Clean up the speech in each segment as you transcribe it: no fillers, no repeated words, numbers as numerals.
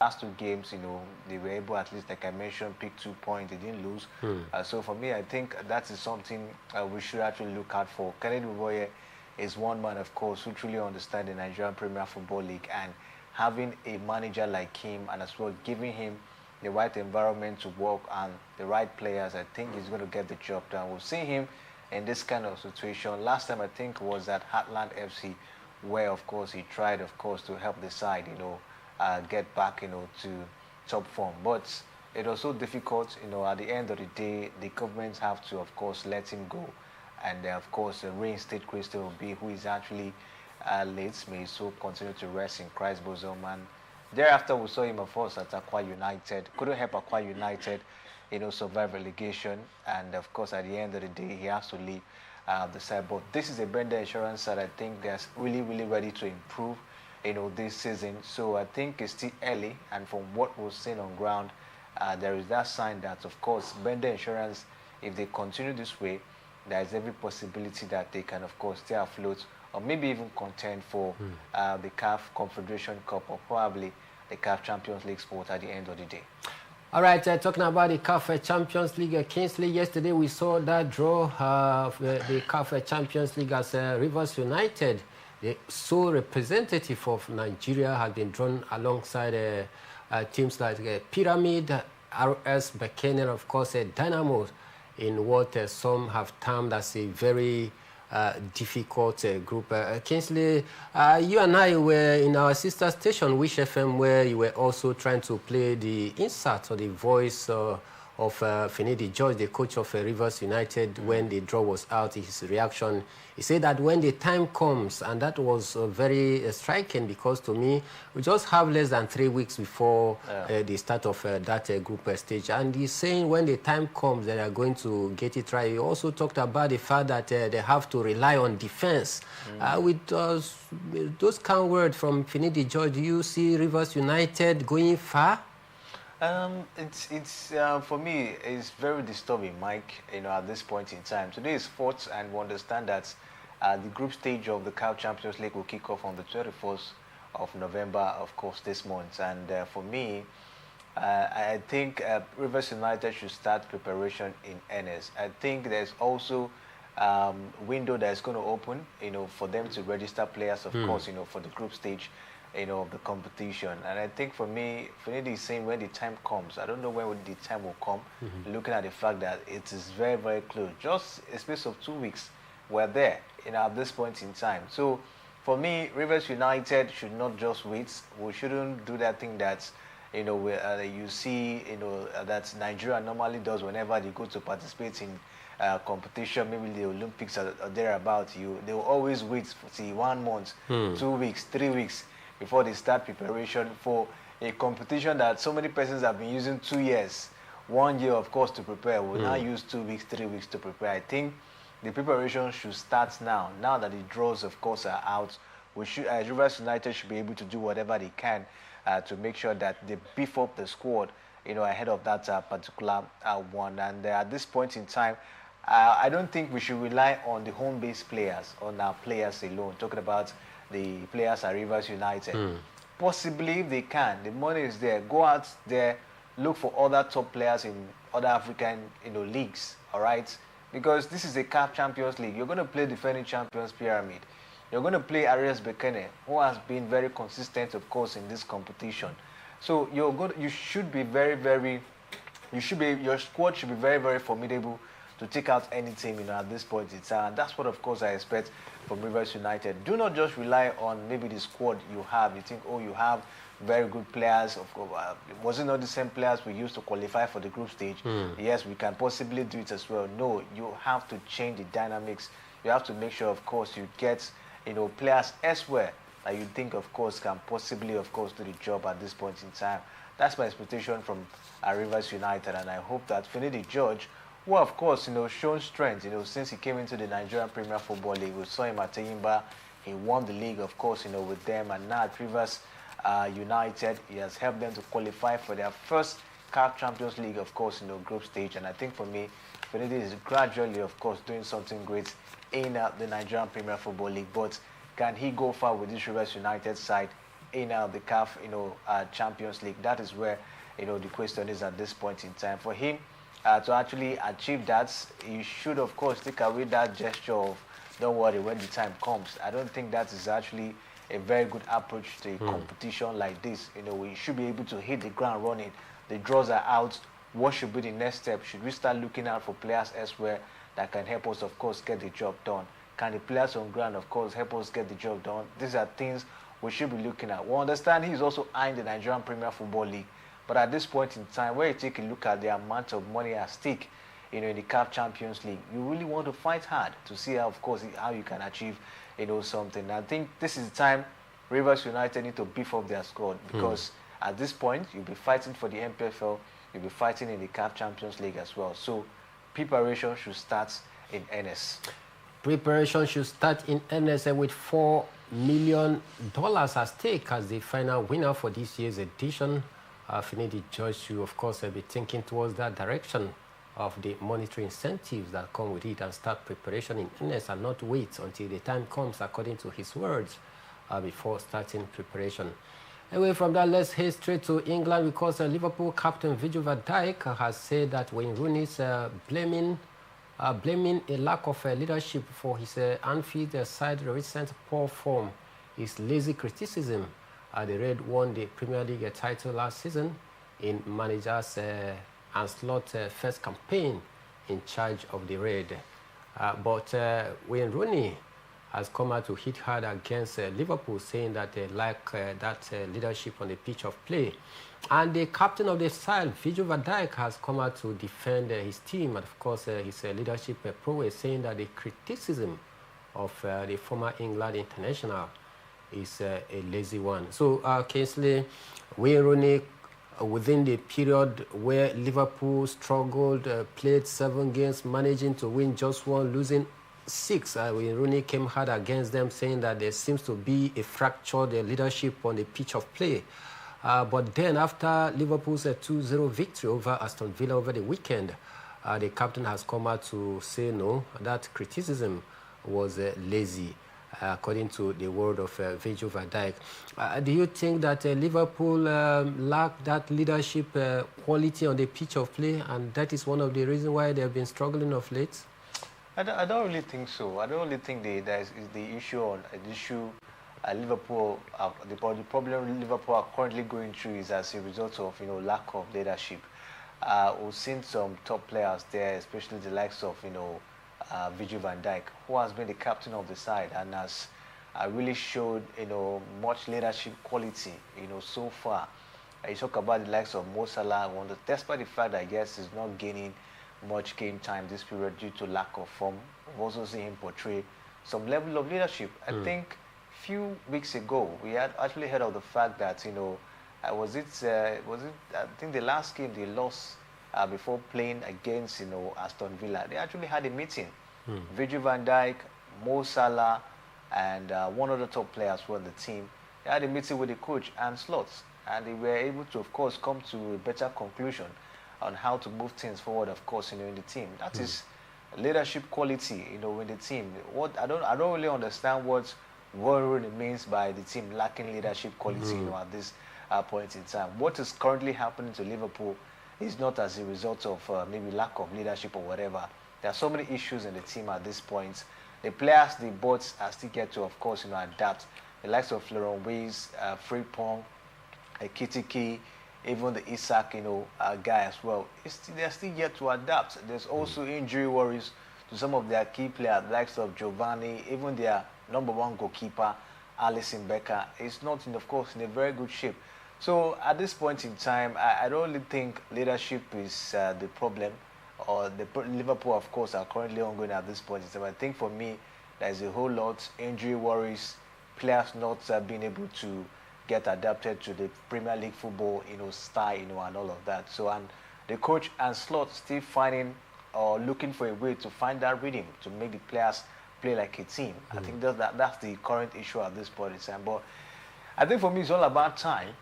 last two games, they were able, at least like I mentioned, pick 2 points. They didn't lose. So for me, I think that is something we should actually look out for. Kennedy Uboye is one man, of course, who truly understands the Nigerian Premier Football League, and having a manager like him and as well giving him the right environment to work and the right players, I think he's going to get the job done. We'll see him in this kind of situation. Last time I think was at Heartland FC, where of course he tried, of course, to help the side, get back, to top form. But it was so difficult, at the end of the day, the governments have to, of course, let him go. And of course, reinstate Christian Obi, who is actually late, may so continue to rest in Christ's bosom. And thereafter, we saw him, of course, at Aqua United. Couldn't help Aqua United, survive relegation. And of course, at the end of the day, he has to leave the side. But this is a Brenda Insurance that I think that's really, really ready to improve, this season. So I think it's still early. And from what we've seen on ground, there is that sign that, of course, Brenda Insurance, if they continue this way, there is every possibility that they can, of course, stay afloat or maybe even contend for the CAF Confederation Cup or probably the CAF Champions League spot at the end of the day. All right, talking about the CAF Champions League, Kingsley, yesterday we saw that draw of the CAF Champions League as Rivers United, the sole representative of Nigeria, has been drawn alongside teams like Pyramid, RS Bekene, of course, Dynamo, in what some have termed as a very difficult group. Kingsley, you and I were in our sister station, Wish FM, where you were also trying to play the insert or the voice of Finidi George, the coach of Rivers United, when the draw was out. His reaction, he said that when the time comes, and that was very striking, because to me, we just have less than 3 weeks before the start of that group stage. And he's saying when the time comes, they are going to get it right. He also talked about the fact that they have to rely on defense. With those kind of words from Finidi George, do you see Rivers United going far? It's for me, it's very disturbing, Mike, at this point in time. Today is fourth, and we understand that the group stage of the CAF Champions League will kick off on the 21st of November, of course, this month. And for me, I think Rivers United should start preparation in earnest. I think there's also window that's going to open, for them to register players, of course, for the group stage, of the competition. And I think for me, Finidi is saying when the time comes, I don't know when the time will come, looking at the fact that it is very, very close. Just a space of 2 weeks, we're there, at this point in time. So for me, Rivers United should not just wait. We shouldn't do that thing that, you see, that Nigeria normally does whenever they go to participate in competition, maybe the Olympics or thereabout. They will always wait for 1 month, 2 weeks, 3 weeks before they start preparation for a competition that so many persons have been using 2 years, 1 year, of course, to prepare. We'll now use 2 weeks, 3 weeks to prepare. I think the preparation should start now. Now that the draws, of course, are out, we should, Rivers United should be able to do whatever they can to make sure that they beef up the squad, ahead of that particular one. And at this point in time, I don't think we should rely on the home-based players, on our players alone, talking about the players at Rivers United. Possibly, if they can, the money is there. Go out there, look for other top players in other African, leagues, all right? Because this is a CAF Champions League. You're going to play defending champions Pyramid. You're going to play Arias Bekene, who has been very consistent, of course, in this competition. So you should be very, very, your squad should be very, very formidable to take out any team, at this point in time. And that's what, of course, I expect from Rivers United. Do not just rely on maybe the squad you have. You think, oh, you have very good players. Of course, was it not the same players we used to qualify for the group stage? Yes, we can possibly do it as well. No, you have to change the dynamics. You have to make sure, of course, you get, players elsewhere that you think, of course, can possibly, of course, do the job at this point in time. That's my expectation from Rivers United, and I hope that Finidi George, who, of course, shown strength, since he came into the Nigerian Premier Football League. We saw him at Tayimba. He won the league, of course, with them. And now at Rivers United, he has helped them to qualify for their first CAF Champions League, of course, group stage. And I think for me, Finidi is gradually, of course, doing something great in the Nigerian Premier Football League. But can he go far with this Rivers United side? in the CAF, Champions League. That is where, the question is at this point in time. For him to actually achieve that, he should, of course, take away that gesture of, don't worry, when the time comes. I don't think that is actually a very good approach to a competition like this. We should be able to hit the ground running. The draws are out. What should be the next step? Should we start looking out for players elsewhere that can help us, of course, get the job done? Can the players on ground, of course, help us get the job done? These are things we should be looking at. We understand he's also eyeing the Nigerian Premier Football League. But at this point in time, where you take a look at the amount of money at stake, in the CAF Champions League, you really want to fight hard to see, how, of course, how you can achieve, something. I think this is the time Rivers United need to beef up their squad, because at this point, you'll be fighting for the MPFL, you'll be fighting in the CAF Champions League as well. So preparation should start in earnest. Preparation should start in earnest, and with $4 million at stake as the final winner for this year's edition. Finidi George should, of course, be thinking towards that direction of the monetary incentives that come with it, and start preparation in earnest and not wait until the time comes, according to his words, before starting preparation. Away from that, let's head straight to England, because Liverpool captain Virgil van Dijk has said that Wayne Rooney is blaming a lack of leadership for his Anfield side recent poor form is lazy criticism. The Red won the Premier League title last season in manager's Ancelot's first campaign in charge of the Red. But Wayne Rooney has come out to hit hard against Liverpool, saying that they lack that leadership on the pitch of play. And the captain of the side, Virgil van Dijk, has come out to defend his team, and of course his leadership prowess, saying that the criticism of the former England international is a lazy one. So Kingsley, Wayne Rooney, within the period where Liverpool struggled, played 7 games, managing to win just 1, losing 6, Wayne Rooney came hard against them, saying that there seems to be a fractured leadership on the pitch of play. But then after Liverpool's 2-0 victory over Aston Villa over the weekend, the captain has come out to say no, that criticism was lazy, according to the word of Virgil van Dijk. Do you think that Liverpool lack that leadership quality on the pitch of play, and that is one of the reasons why they have been struggling of late? I don't really think so. I don't really think there is the issue on the issue Liverpool. The problem Liverpool are currently going through is as a result of lack of leadership. We've seen some top players there, especially the likes of Virgil van Dijk, who has been the captain of the side and has really showed much leadership quality so far. You talk about the likes of Mo Salah, despite the fact that yes, he's not gaining much game time this period due to lack of form. We've also seen him portray some level of leadership. I think a few weeks ago we had actually heard of the fact that I think the last game they lost before playing against Aston Villa, they actually had a meeting. Virgil van Dijk, Mo Salah, and one other top players were on the team. They had a meeting with the coach Ancelot, and they were able to, of course, come to a better conclusion on how to move things forward, of course, in the team. That is leadership quality, in the team. What I don't really understand what really means by the team lacking leadership quality, at this point in time. What is currently happening to Liverpool is not as a result of maybe lack of leadership or whatever. There are so many issues in the team at this point. The players, the bots are still get to, of course, adapt. The likes of Florent Weiss, Frimpong, Kitiki, even the Isak, guy as well. They're still yet to adapt. There's also injury worries to some of their key players, the likes of Giovanni, even their #1 goalkeeper, Alisson Becker, is not, of course, in a very good shape. So at this point in time, I don't really think leadership is the problem, or Liverpool, of course, are currently ongoing at this point in time. I think for me, there's a whole lot injury worries, players not being able to get adapted to the Premier League football, style, and all of that. So, and the coach and Slot still finding or looking for a way to find that rhythm to make the players play like a team. I think that's the current issue at this point in time. But I think for me, it's all about time.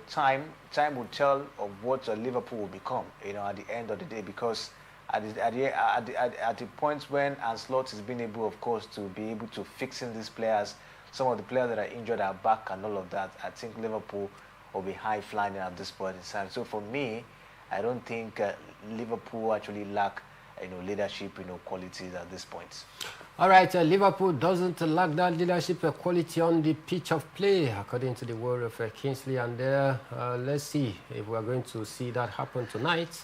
Time will tell of what Liverpool will become, at the end of the day, because at the points when Ancelot is being able, of course, to be able to fix in these players, some of the players that are injured are back and all of that, I think Liverpool will be high flying at this point in time. So for me, I don't think Liverpool actually lack leadership qualities at this point. All right, Liverpool doesn't lack that leadership quality on the pitch of play, according to the word of Kingsley. And let's see if we're going to see that happen tonight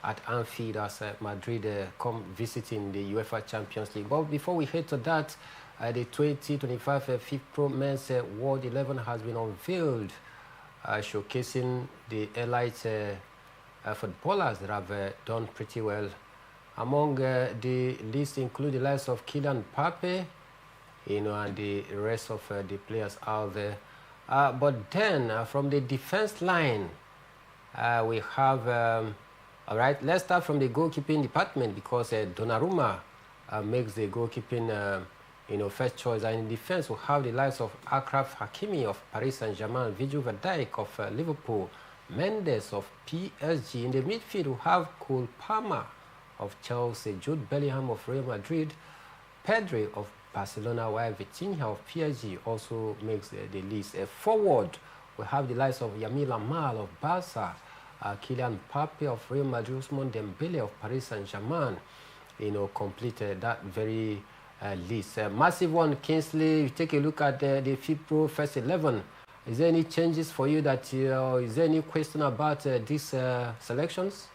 at Anfield as Madrid come visiting the UEFA Champions League. But before we head to that, the 2025 FIFPro Men's World 11 has been unveiled, showcasing the elite footballers that have done pretty well. Among the list include the likes of Kylian Mbappe, and the rest of the players out there. But then from the defense line, we have, all right, let's start from the goalkeeping department, because Donnarumma makes the goalkeeping, first choice. And in defense, we have the likes of Achraf Hakimi of Paris Saint-Germain, Virgil van Dijk of Liverpool, Mendes of PSG. In the midfield, we have Cole Palmer of Chelsea, Jude Bellingham of Real Madrid, Pedri of Barcelona, while Vitinha of PSG also makes the list. Forward, we have the likes of Lamine Yamal of Barca, Kylian Mbappe of Real Madrid, Ousmane Dembele of Paris Saint-Germain, completed that very list. Massive one, Kingsley. You take a look at the FIFPro First 11. Is there any changes for you that, is there any question about these selections?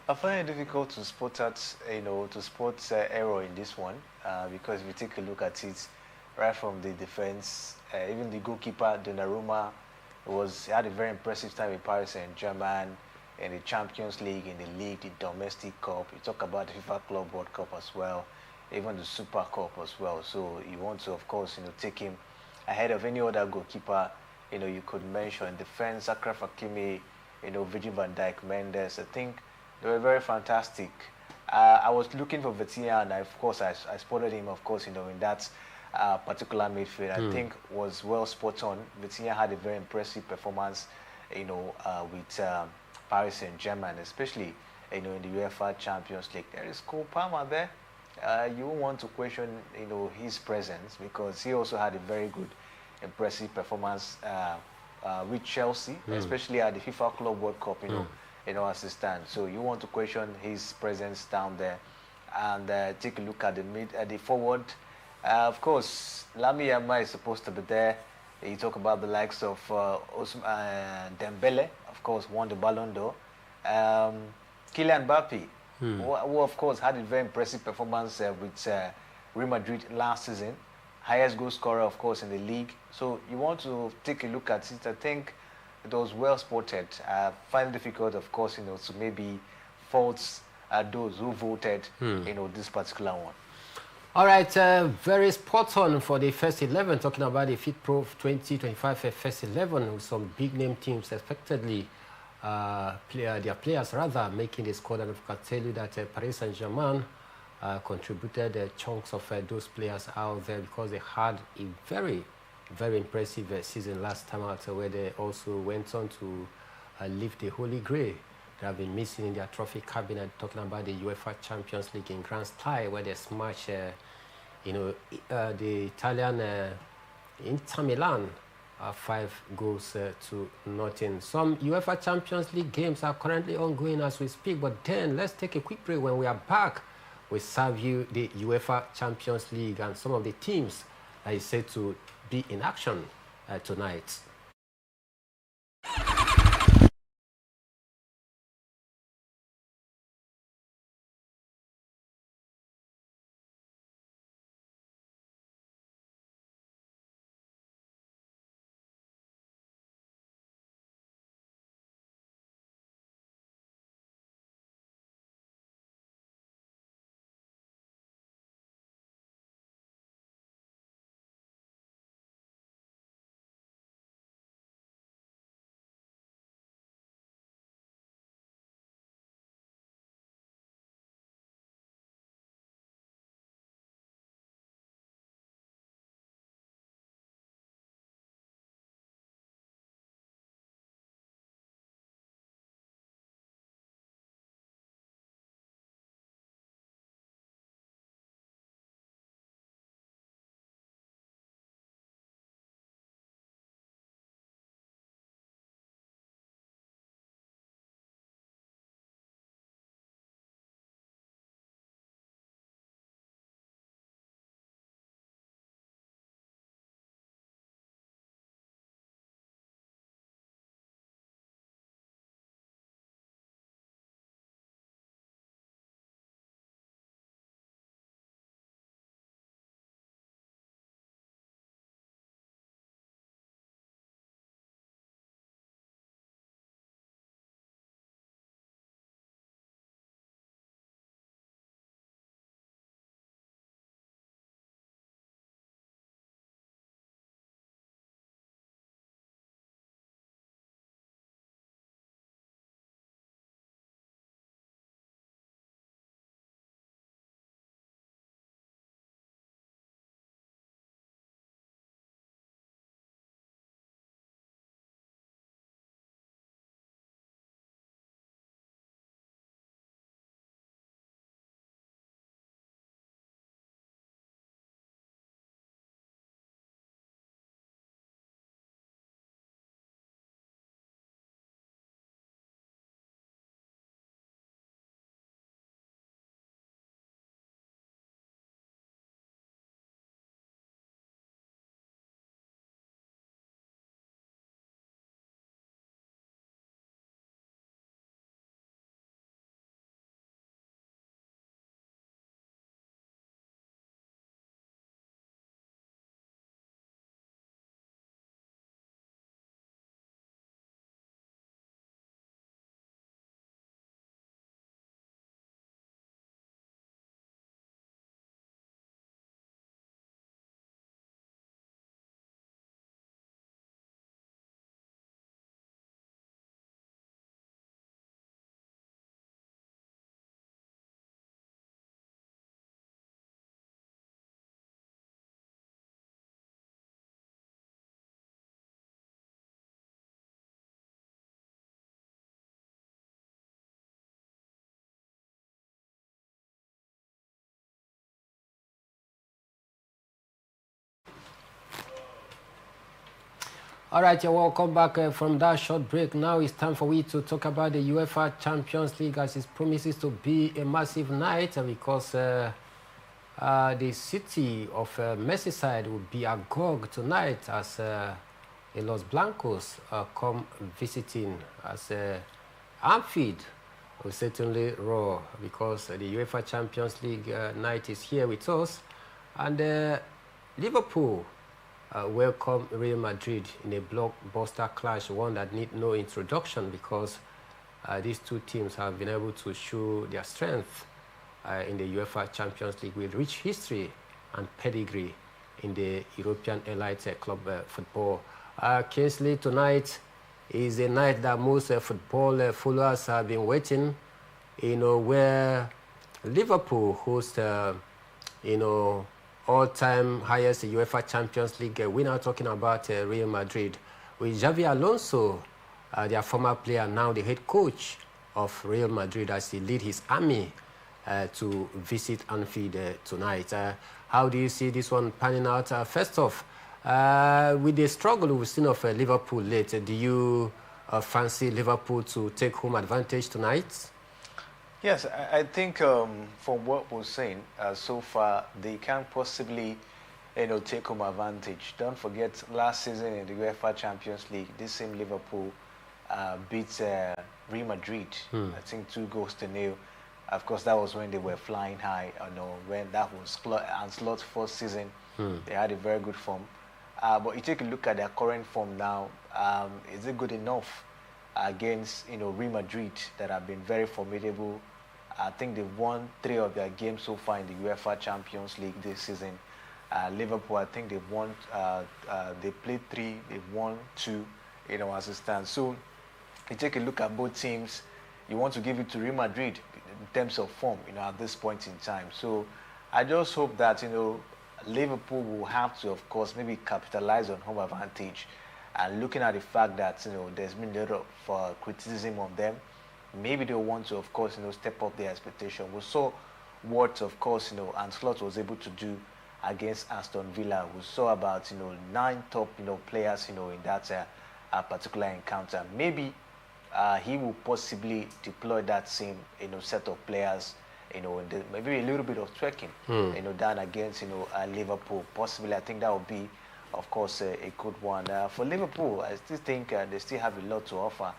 I find it difficult to spot that, to spot error in this one, because if you take a look at it, right from the defense, even the goalkeeper Donnarumma had a very impressive time in Paris Saint-Germain, in the Champions League, in the league, the domestic cup. You talk about the FIFA Club World Cup as well, even the Super Cup as well. So you want to, of course, take him ahead of any other goalkeeper. You could mention defense, Achraf Hakimi, Virgil van Dijk, Mendes. I think they were very fantastic. I was looking for Vitinha, and of course I spotted him, of course, in that particular midfield. I think was well spot on. Vitinha had a very impressive performance, with Paris Saint-Germain, especially, in the UEFA Champions League. There is Cole Palmer there. You won't want to question, his presence, because he also had a very good, impressive performance with Chelsea, especially at the FIFA Club World Cup, as it stands. So you want to question his presence down there, and take a look at the forward. Of course, Lamine Yamal is supposed to be there. You talk about the likes of Dembele, of course, won the Ballon d'Or. Kylian Mbappe, who of course had a very impressive performance with Real Madrid last season. Highest goal scorer, of course, in the league. So you want to take a look at it. I think it was well spotted. I find it difficult, of course, to maybe fault those who voted, this particular one. All right, very spot on for the first 11, talking about the FIFPro 2025 first 11, with some big name teams expectedly, their players rather, making the squad. And I can tell you that Paris Saint-Germain contributed chunks of those players out there, because they had a very, very impressive season last time out, where they also went on to lift the Holy Grail that have been missing in their trophy cabinet, talking about the UEFA Champions League in grand style, where they smashed, the Italian Inter Milan 5 goals to nothing. Some UEFA Champions League games are currently ongoing as we speak, but then let's take a quick break. When we are back, we serve you the UEFA Champions League and some of the teams that is said to be in action tonight. All right, you're welcome back from that short break. Now it's time for we to talk about the UEFA Champions League, as it promises to be a massive night because the city of Merseyside will be agog tonight as the Los Blancos come visiting as Anfield. Will certainly roar because the UEFA Champions League night is here with us, and Liverpool welcome Real Madrid in a blockbuster clash, one that need no introduction because these two teams have been able to show their strength in the UEFA Champions League with rich history and pedigree in the European elite club football. Kingsley, tonight is a night that most football followers have been waiting, where Liverpool host, all-time highest UEFA Champions League winner, talking about Real Madrid, with Xavi Alonso, their former player, now the head coach of Real Madrid, as he lead his army to visit Anfield tonight. How do you see this one panning out? First off, with the struggle we've seen of Liverpool late, do you fancy Liverpool to take home advantage tonight? Yes, I think from what we're saying so far, they can't possibly, take home advantage. Don't forget, last season in the UEFA Champions League, this same Liverpool beat Real Madrid. I think 2-0. Of course, that was when they were flying high. When that was Ancelot's first season, they had a very good form. But you take a look at their current form now. Is it good enough against Real Madrid that have been very formidable? I think they've won 3 of their games so far in the UEFA Champions League this season. Liverpool, I think they've won. They played 3, they've won 2. As it stands. So you take a look at both teams. You want to give it to Real Madrid in terms of form, at this point in time. So I just hope that Liverpool will have to, of course, maybe capitalize on home advantage. And looking at the fact that there's been a lot of criticism on them, maybe they'll want to, of course, step up their expectation. We saw what, of course, Ancelotti was able to do against Aston Villa. We saw about 9 top players in that particular encounter. Maybe he will possibly deploy that same set of players. Maybe a little bit of trekking, down against Liverpool. Possibly, I think that would be, of course, a good one for Liverpool. I still think they still have a lot to offer,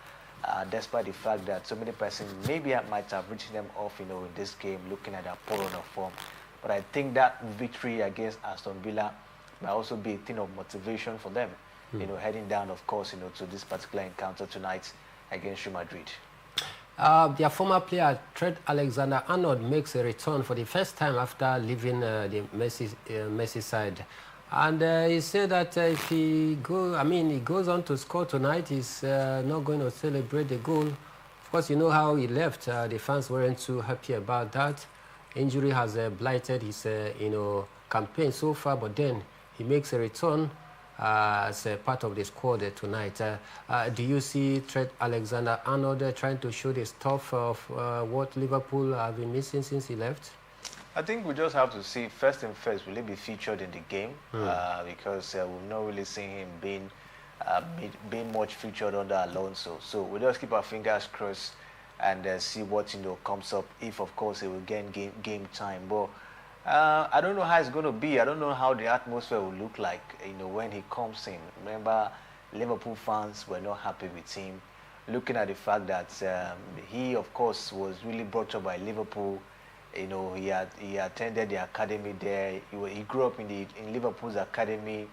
despite the fact that so many persons maybe might have written them off, in this game, looking at their poor run of form. But I think that victory against Aston Villa might also be a thing of motivation for them, heading down, of course, to this particular encounter tonight against Real Madrid. Their former player, Trent Alexander-Arnold, makes a return for the first time after leaving the Merseyside. And he said that if he goes on to score tonight, he's not going to celebrate the goal. Of course, you know how he left. The fans weren't too happy about that. Injury has blighted his, campaign so far, but then he makes a return as a part of the squad tonight. Do you see Trent Alexander-Arnold trying to show the stuff of what Liverpool have been missing since he left? I think we just have to see, first and first, will he be featured in the game? Because we've not really seen him being much featured under Alonso. So we'll just keep our fingers crossed and see what comes up, if of course he will gain game time. But I don't know how it's going to be. I don't know how the atmosphere will look like, when he comes in. Remember, Liverpool fans were not happy with him, looking at the fact that he, of course, was really brought up by Liverpool. He attended the academy there. He grew up in Liverpool's academy,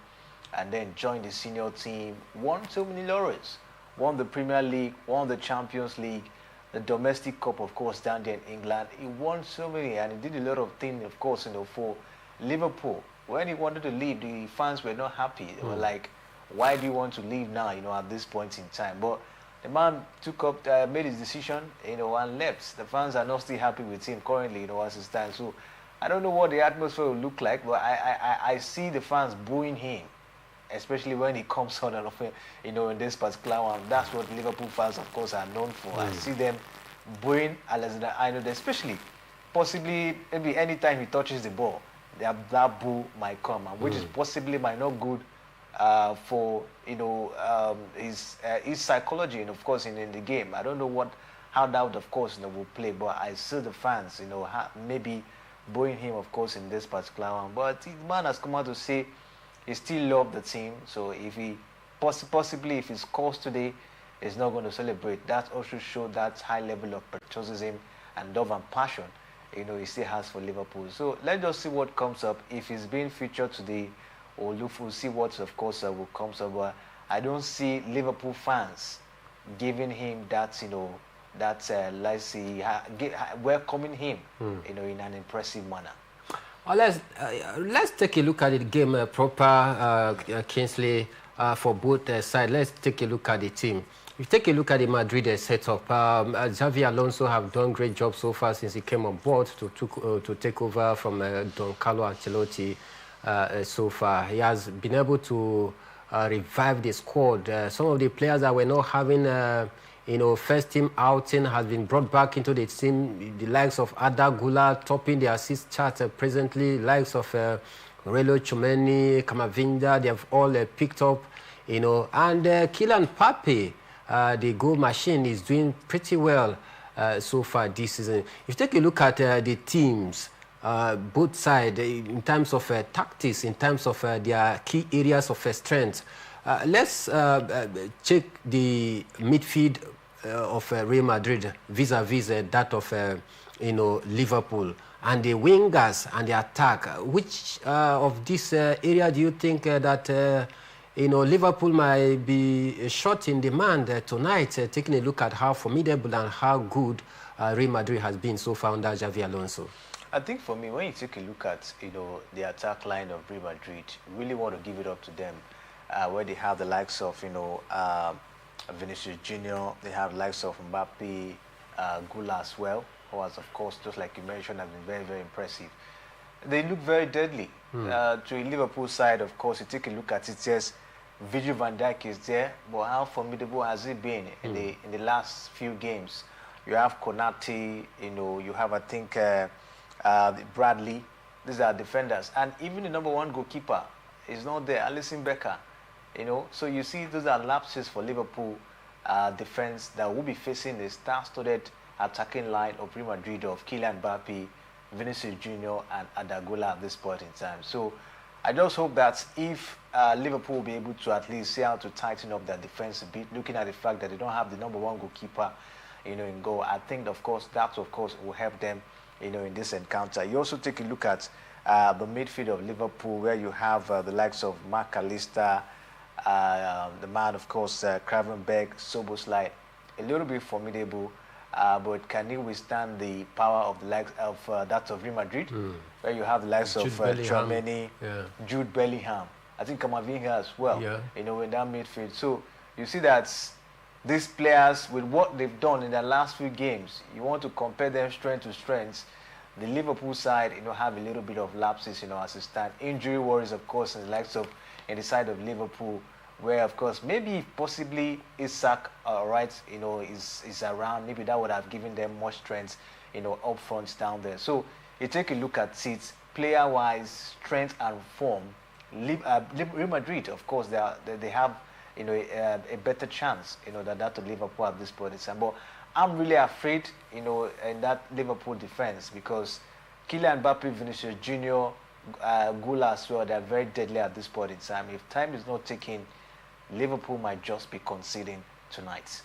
and then joined the senior team. Won so many laurels. Won the Premier League. Won the Champions League. The domestic cup, of course, down there in England. He won so many, and he did a lot of things, of course, for Liverpool. When he wanted to leave, the fans were not happy. They were like, "Why do you want to leave now? At this point in time." But the man made his decision, and left. The fans are not still happy with him currently, as it stands. So I don't know what the atmosphere will look like, but I see the fans booing him, especially when he comes on and off, in this particular one. That's what Liverpool fans, of course, are known for. I see them booing Alexander-Arnold, especially, possibly, maybe anytime he touches the ball, that boo might come, and which is possibly might not good for his psychology, and of course in the game. I don't know how that of course will play, but I see the fans maybe booing him of course in this particular one. But the man has come out to say he still loves the team. So if he possibly if he scores today, he's not going to celebrate. That also shows that high level of patriotism and love and passion he still has for Liverpool. So let's just see what comes up. If he's being featured today, or we'll see what of course will come up. But I don't see Liverpool fans giving him that let's see welcoming him in an impressive manner. Let's take a look at the game proper, Kingsley, for both sides. Let's take a look at the team. If you take a look at the Madrid setup, Xavi Alonso have done a great job so far since he came on board to take over from Don Carlo Ancelotti. So far, he has been able to revive the squad. Some of the players that were not having first team outing has been brought back into the team. The likes of Ada Gula topping the assist chart presently. Likes of Relo Chumeni, Kamavinga, they have all picked up. And Kylian Mbappe, the goal machine, is doing pretty well so far this season. If you take a look at the teams, both sides, in terms of tactics, in terms of their key areas of strength, let's check the midfield of Real Madrid vis-a-vis that of Liverpool, and the wingers and the attack. Which of this area do you think that Liverpool might be short in demand tonight, taking a look at how formidable and how good Real Madrid has been so far under Xavi Alonso? I think for me, when you take a look at the attack line of Real Madrid, really want to give it up to them, where they have the likes of Vinicius Junior, they have the likes of Mbappe, Gula as well, who has of course, just like you mentioned, has been very, very impressive. They look very deadly. To a Liverpool side, of course, you take a look at it, yes, Virgil van Dijk is there, but how formidable has he been in the last few games? You have Konate, you have I think Bradley. These are defenders, and even the number one goalkeeper is not there, Alisson Becker. So you see those are lapses for Liverpool defense that will be facing the star-studded attacking line of Real Madrid of Kylian Mbappe, Vinicius Junior, and Adagola at this point in time. So I just hope that if Liverpool will be able to at least see how to tighten up their defense a bit, looking at the fact that they don't have the number one goalkeeper, in goal, I think of course that of course will help them, in this encounter. You also take a look at the midfield of Liverpool, where you have the likes of Mark Allister, the man of course Kravenberg, Szoboszlai, a little bit formidable. But can he withstand the power of the likes of that of Real Madrid, where you have the likes of Tchouaméni, Jude Bellingham, I think Kamavinga as well, in that midfield. So you see that these players, with what they've done in their last few games, you want to compare them strength to strength. The Liverpool side, have a little bit of lapses, as it stands. Injury worries, of course, in the side of Liverpool, where of course maybe possibly Isak is around, maybe that would have given them more strength up front down there. So you take a look at it player wise, strength and form. Real Madrid, of course, they have a better chance than that of Liverpool at this point in time. But I'm really afraid in that Liverpool defense, because Kylian Mbappe, Vinicius Junior, Gula as well, they're very deadly at this point in time. If time is not taken, Liverpool might just be conceding tonight.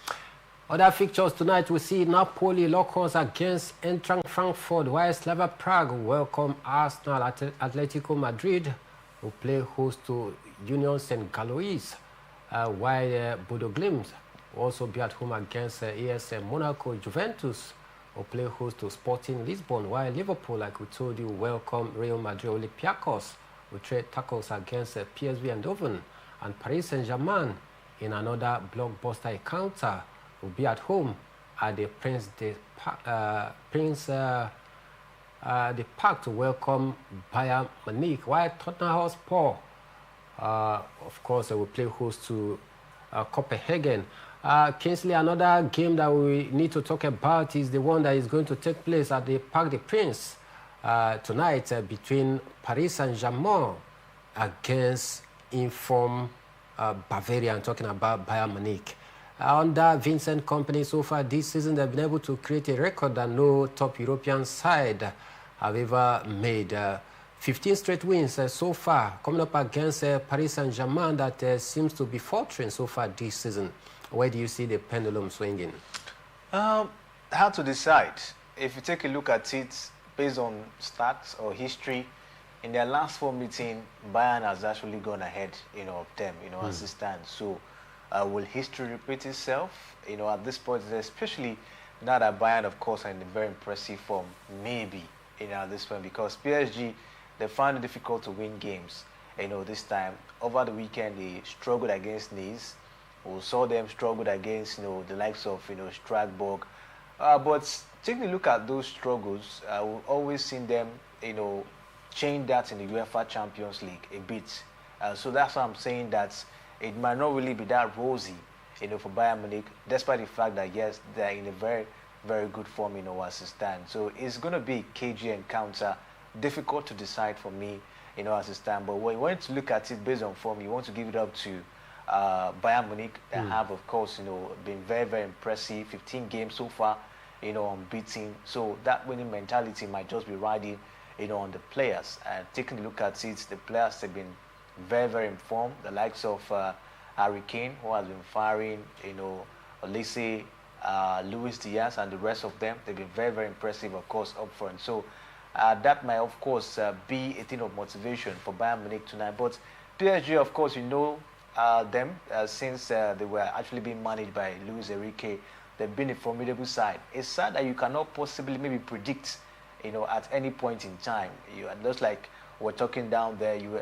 Other fixtures tonight, we see Napoli lock horns against Eintracht Frankfurt, while Slavia Prague welcome Arsenal. Atletico Madrid will play host to Union St. Galois, while Bodo Glimt will also be at home against AS Monaco. Juventus will play host to Sporting Lisbon, while Liverpool, like we told you, welcome Real Madrid. Olympiacos will trade tackles against PSV Eindhoven, and Paris Saint-Germain, in another blockbuster encounter, will be at home at the Prince de Park to welcome Bayern Munich, while Tottenham Hotspur, of course, will play host to Copenhagen. Kingsley, another game that we need to talk about is the one that is going to take place at the Parc des Princes tonight between Paris Saint-Germain against informed Bavaria. I'm talking about Bayern Munich. Under Vincent Company, so far this season, they've been able to create a record that no top European side have ever made. 15 straight wins so far, coming up against Paris Saint-Germain that seems to be faltering so far this season. Where do you see the pendulum swinging? How to decide? If you take a look at it based on stats or history, in their last 4 meetings, Bayern has actually gone ahead, of them, as it stands. So, will history repeat itself? At this point, especially now that Bayern, of course, are in a very impressive form, maybe, at this point, because PSG, they found it difficult to win games, this time. Over the weekend, they struggled against Nice. We saw them struggle against, the likes of, Strasbourg. But taking a look at those struggles, we've always seen them, change that in the UEFA Champions League a bit. So that's why I'm saying that it might not really be that rosy, for Bayern Munich, despite the fact that, yes, they're in a very, very good form, as it stands. So it's going to be a cagey encounter, difficult to decide for me, as it stands. But when you want to look at it based on form, you want to give it up to Bayern Munich. They have, of course, been very, very impressive. 15 games so far, unbeaten. So that winning mentality might just be riding, on the players. And taking a look at it, the players have been very, very informed. The likes of Harry Kane, who has been firing, Olise, Luis Diaz, and the rest of them. They've been very, very impressive, of course, up front. So that might, of course, be a thing of motivation for Bayern Munich tonight. But PSG, of course, them since they were actually being managed by Luis Enrique. They've been a formidable side. It's sad that you cannot possibly maybe predict, at any point in time. Just like we're talking down there, you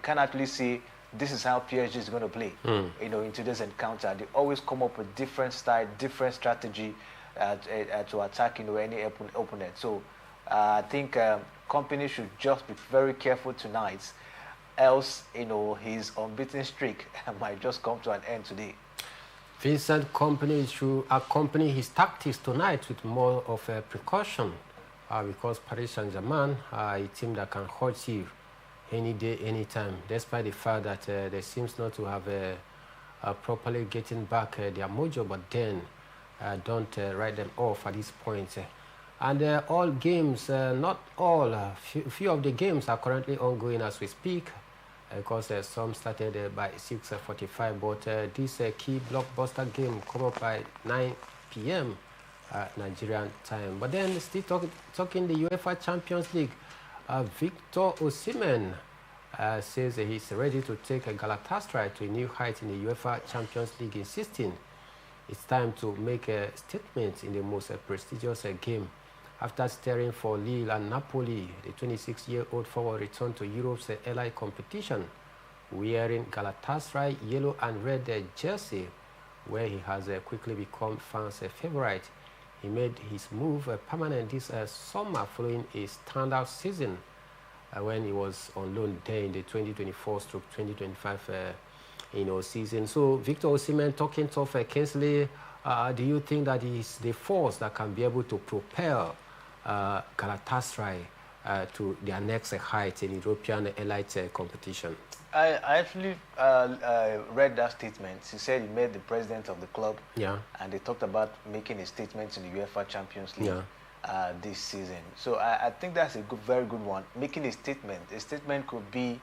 can actually see this is how PSG is going to play, in today's encounter. They always come up with different style, different strategy to attack, any opponent. So I think company should just be very careful tonight. Else, his unbeaten streak might just come to an end today. Vincent Company should accompany his tactics tonight with more of a precaution because Paris Saint-Germain are a team that can hurt you any day, anytime, despite the fact that they seems not to have properly getting back their mojo, but then don't write them off at this point. And all games, not all, few of the games are currently ongoing as we speak, because some started by 6:45, but this key blockbuster game come up by 9 p.m. Nigerian time. But then still talking the UEFA Champions League, Victor Osimhen says he's ready to take Galatasaray to a new height in the UEFA Champions League, insisting it's time to make a statement in the most prestigious game. After steering for Lille and Napoli, the 26-year-old forward returned to Europe's allied competition, wearing Galatasaray yellow and red jersey, where he has quickly become fans' favorite. He made his move permanent this summer following a standout season when he was on loan there in the 2024-2025 season. So Victor Osimhen talking to Kingsley, do you think that he's the force that can be able to propel Galatasaray to their next height in European elite competition? I actually read that statement. He said he met the president of the club, and they talked about making a statement in the UEFA Champions League this season. So I think that's a very good one. Making a statement. A statement could be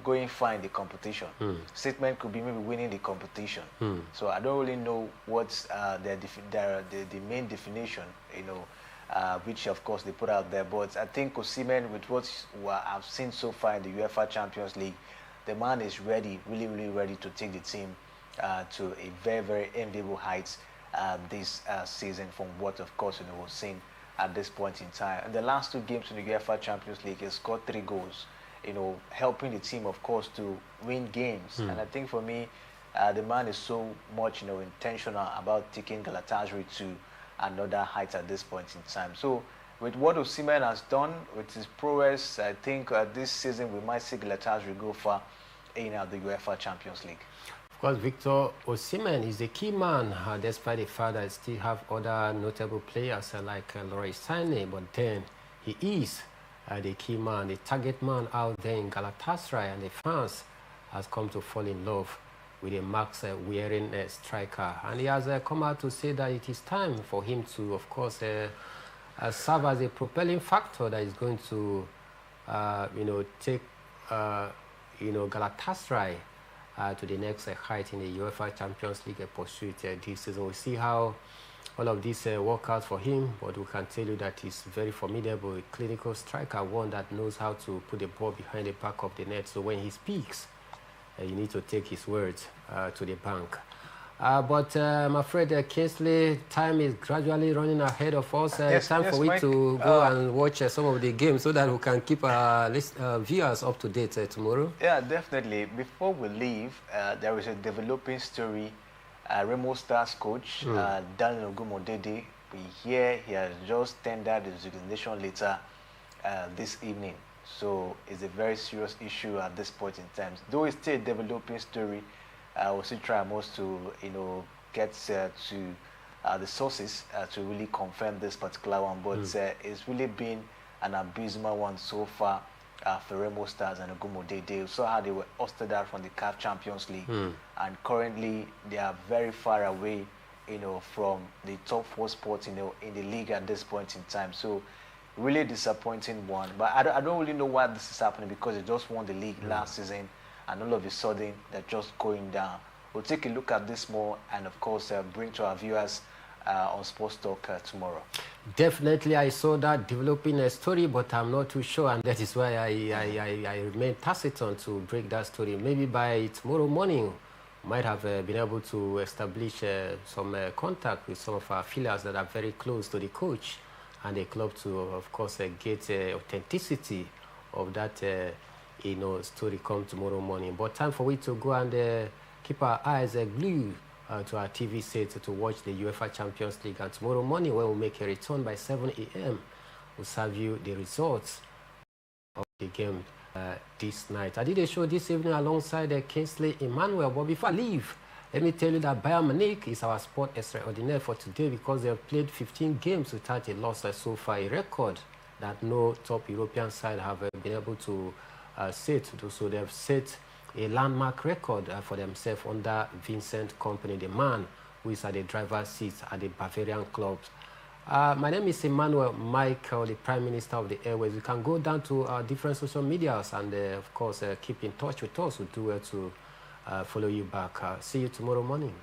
going far in the competition. Statement could be maybe winning the competition. So I don't really know what's the main definition, which of course they put out there. But I think Osimhen, with what I've seen so far in the UEFA Champions League, the man is ready, really, really ready to take the team to a very, very enviable heights this season from what, of course, we've seen at this point in time. In the last 2 games in the UEFA Champions League, he scored 3 goals, helping the team, of course, to win games. And I think for me, the man is so much, intentional about taking Galatasaray to another height at this point in time. So with what Osimhen has done, with his prowess, I think this season we might see Galatasaray go far in the UEFA Champions League. Of course, Victor Osimhen is the key man, despite the fact that I still have other notable players like Leroy Sané, but then he is the key man, the target man out there in Galatasaray, and the fans has come to fall in love with a max-wearing striker. And he has come out to say that it is time for him to, of course, serve as a propelling factor that is going to, take, Galatasaray to the next height in the UEFA Champions League pursuit this season. We'll see how all of this work out for him, but we can tell you that he's very formidable, a clinical striker, one that knows how to put the ball behind the back of the net. So when he speaks, you need to take his words to the bank. But I'm afraid, Kingsley, time is gradually running ahead of us. It's time for we to go and watch some of the games so that we can keep our viewers up to date tomorrow. Yeah, definitely. Before we leave, there is a developing story. Remo Stars coach, Daniel Ogumodede, we hear he has just tendered his resignation letter this evening. So it's a very serious issue at this point in time. Though it's still a developing story, we'll still try most to, get to the sources to really confirm this particular one. But it's really been an abysmal one so far for Remo Stars and Ogumodede. We saw how they were ousted out from the CAF Champions League, and currently they are very far away, from the top 4 spots, in the league at this point in time. So really disappointing one. But I don't really know why this is happening, because they just won the league last season, and all of a sudden they're just going down. We'll take a look at this more, and of course bring to our viewers on Sports Talk tomorrow. Definitely, I saw that developing a story, but I'm not too sure, and that is why I remain taciturn to break that story. Maybe by tomorrow morning, might have been able to establish some contact with some of our affiliates that are very close to the coach and the club to, of course, get authenticity of that, story come tomorrow morning. But time for we to go and keep our eyes glued to our TV set to watch the UEFA Champions League. And tomorrow morning, when we make a return by 7 a.m., we'll serve you the results of the game this night. I did a show this evening alongside Kingsley Emmanuel. But before I leave, let me tell you that Bayern Munich is our sport extraordinaire for today, because they have played 15 games without a loss so far, a record that no top European side have been able to set. So they have set a landmark record for themselves under Vincent Kompany, the man who is at the driver's seat at the Bavarian clubs. My name is Emmanuel Michael, the Prime Minister of the Airways. You can go down to our different social medias and, of course, keep in touch with us. We'll do well to follow you back. See you tomorrow morning.